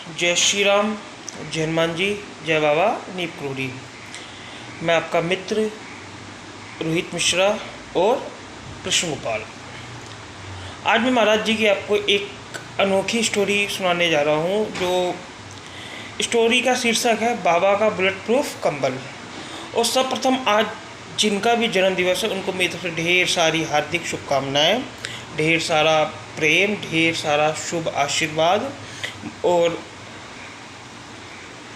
जय श्री राम, जय हनुमान जी, जय बाबा नीप क्रोरी। मैं आपका मित्र रोहित मिश्रा और कृष्ण गोपाल। आज मैं महाराज जी की आपको एक अनोखी स्टोरी सुनाने जा रहा हूँ, जो स्टोरी का शीर्षक है बाबा का बुलेट प्रूफ कंबल। और सर्वप्रथम आज जिनका भी जन्म दिवस है उनको मेरी तरफ से ढेर सारी हार्दिक शुभकामनाएँ, ढेर सारा प्रेम, ढेर सारा शुभ आशीर्वाद और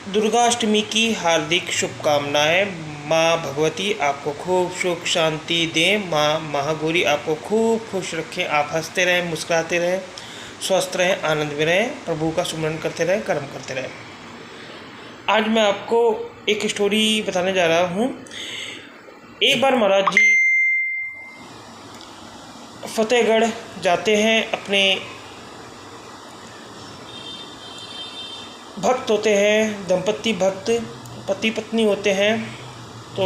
दुर्गाष्टमी की हार्दिक शुभकामनाएँ। माँ भगवती आपको खूब सुख शांति दें, माँ महागौरी आपको खूब खुश रखें, आप हंसते रहें, मुस्कुराते रहें, स्वस्थ रहें, आनंद में रहें, प्रभु का सुमरन करते रहें, कर्म करते रहें। आज मैं आपको एक स्टोरी बताने जा रहा हूँ। एक बार महाराज जी फतेहगढ़ जाते हैं, अपने भक्त होते हैं, दंपति भक्त पति पत्नी होते हैं। तो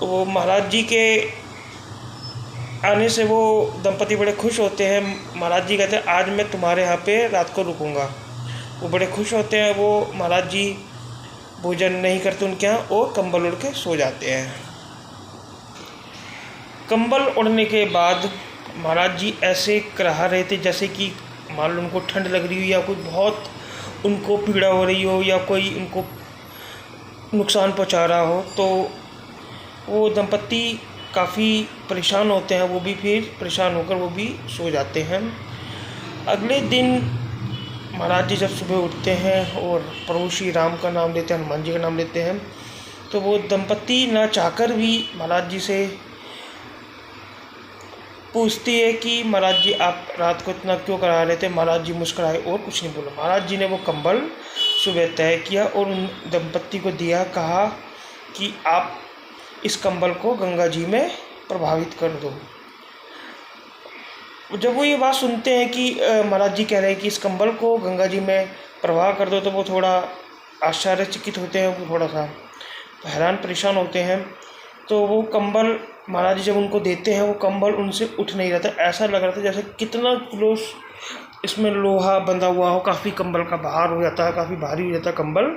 वो महाराज जी के आने से वो दंपति बड़े खुश होते हैं। महाराज जी कहते हैं आज मैं तुम्हारे यहाँ पे रात को रुकूंगा। वो बड़े खुश होते हैं। वो महाराज जी भोजन नहीं करते उनके यहाँ और कंबल ओढ़ के सो जाते हैं। कंबल ओढ़ने के बाद महाराज जी ऐसे कराह रहे थे जैसे कि मान लो उनको ठंड लग रही हो, या कोई बहुत उनको पीड़ा हो रही हो, या कोई उनको नुकसान पहुंचा रहा हो। तो वो दंपति काफ़ी परेशान होते हैं। वो भी फिर परेशान होकर वो भी सो जाते हैं। अगले दिन महाराज जी जब सुबह उठते हैं और प्रभु श्री राम का नाम लेते हैं, हनुमान जी का नाम लेते हैं, तो वो दंपति ना चाहकर भी महाराज जी से पूछती है कि महाराज जी आप रात को इतना क्यों करा रहे थे। महाराज जी मुस्कुराए और कुछ नहीं बोला। महाराज जी ने वो कंबल सुबह तय किया और उन दंपति को दिया, कहा कि आप इस कंबल को गंगा जी में प्रभावित कर दो। जब वो ये बात सुनते हैं कि महाराज जी कह रहे हैं कि इस कंबल को गंगा जी में प्रवाह कर दो, तो वो थोड़ा आश्चर्यचकित होते हैं, वो थोड़ा सा हैरान परेशान होते हैं। तो वो कंबल महाराज जी जब उनको देते हैं, वो कंबल उनसे उठ नहीं रहा था। ऐसा लग रहा था जैसे कितना किलो इसमें लोहा बंधा हुआ हो, काफ़ी कंबल का भार हो जाता है, काफ़ी भारी हो जाता है कंबल।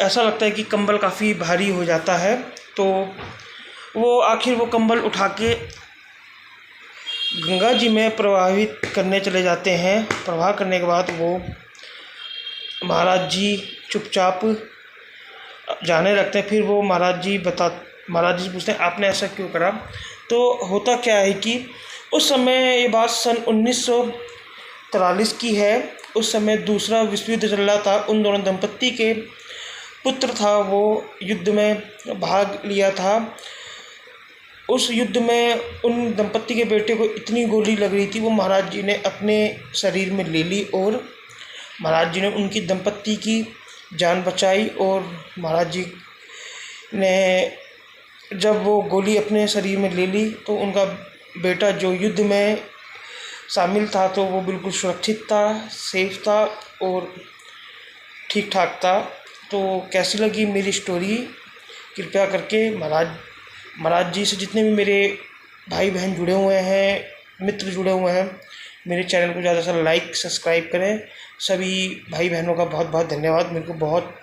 ऐसा लगता है कि कंबल काफ़ी भारी हो जाता है। तो वो आखिर वो कंबल उठा के गंगा जी में प्रवाहित करने चले जाते हैं। प्रवाह करने के बाद वो महाराज जी चुपचाप जाने लगते हैं। फिर वो महाराज जी से पूछते हैं आपने ऐसा क्यों करा। तो होता क्या है कि उस समय, ये बात सन 1943 की है, उस समय दूसरा विश्व युद्ध चल रहा था। उन दोनों दंपत्ति के पुत्र था, वो युद्ध में भाग लिया था। उस युद्ध में उन दंपत्ति के बेटे को इतनी गोली लग रही थी, वो महाराज जी ने अपने शरीर में ले ली और महाराज जी ने उनकी दंपत्ति की जान बचाई। और महाराज जी ने जब वो गोली अपने शरीर में ले ली तो उनका बेटा जो युद्ध में शामिल था, तो वो बिल्कुल सुरक्षित था, सेफ था और ठीक ठाक था। तो कैसी लगी मेरी स्टोरी, कृपया करके महाराज जी से जितने भी मेरे भाई बहन जुड़े हुए हैं, मित्र जुड़े हुए हैं, मेरे चैनल को ज़्यादा से लाइक सब्सक्राइब करें। सभी भाई बहनों का बहुत बहुत धन्यवाद। मेरे को बहुत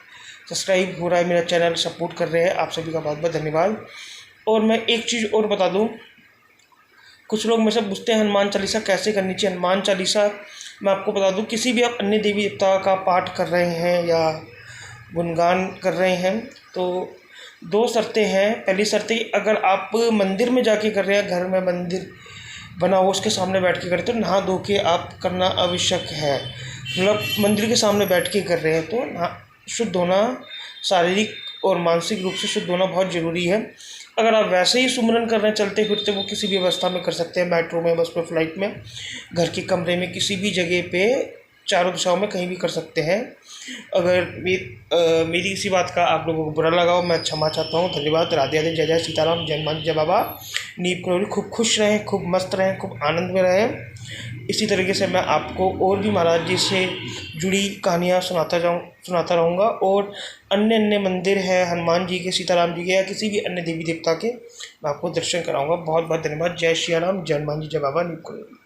सब्सक्राइब हो रहा है, मेरा चैनल सपोर्ट कर रहे हैं, आप सभी का बहुत बहुत धन्यवाद। और मैं एक चीज़ और बता दूं, कुछ लोग मेरे से पूछते हैं हनुमान चालीसा कैसे करनी चाहिए। हनुमान चालीसा मैं आपको बता दूं, किसी भी आप अन्य देवी देवता का पाठ कर रहे हैं या गुणगान कर रहे हैं, तो दो शर्तें हैं। पहली शर्त है, अगर आप मंदिर में जाके कर रहे हैं, घर में मंदिर बना हो उसके सामने बैठ के करें, तो नहा धो के आप करना आवश्यक है। मतलब मंदिर के सामने बैठ के कर रहे हैं तो शुद्ध होना, शारीरिक और मानसिक रूप से शुद्ध होना बहुत ज़रूरी है। अगर आप वैसे ही सुमरन कर रहे हैं चलते फिरते, वो किसी भी अवस्था में कर सकते हैं, मेट्रो में, बस में, फ्लाइट में, घर के कमरे में, किसी भी जगह पे, चारों दिशाओं में कहीं भी कर सकते हैं। अगर मेरी इसी बात का आप लोगों को बुरा लगा हो, मैं क्षमा चाहता हूँ। धन्यवाद। राधे राधे, जय जय सीताराम, जय हनुमान, जय बाबा नीप क्रोरी। खूब खुश रहें, खूब मस्त रहें, खूब आनंद में रहें। इसी तरीके से मैं आपको और भी महाराज जी से जुड़ी कहानियाँ सुनाता रहूँगा। और अन्य मंदिर है हनुमान जी के, सीताराम जी के, या किसी भी अन्य देवी देवता के, मैं आपको दर्शन कराऊँगा। बहुत बहुत धन्यवाद। जय श्री राम, जय हनुमान जी, जय बाबा नीप क्रोरी।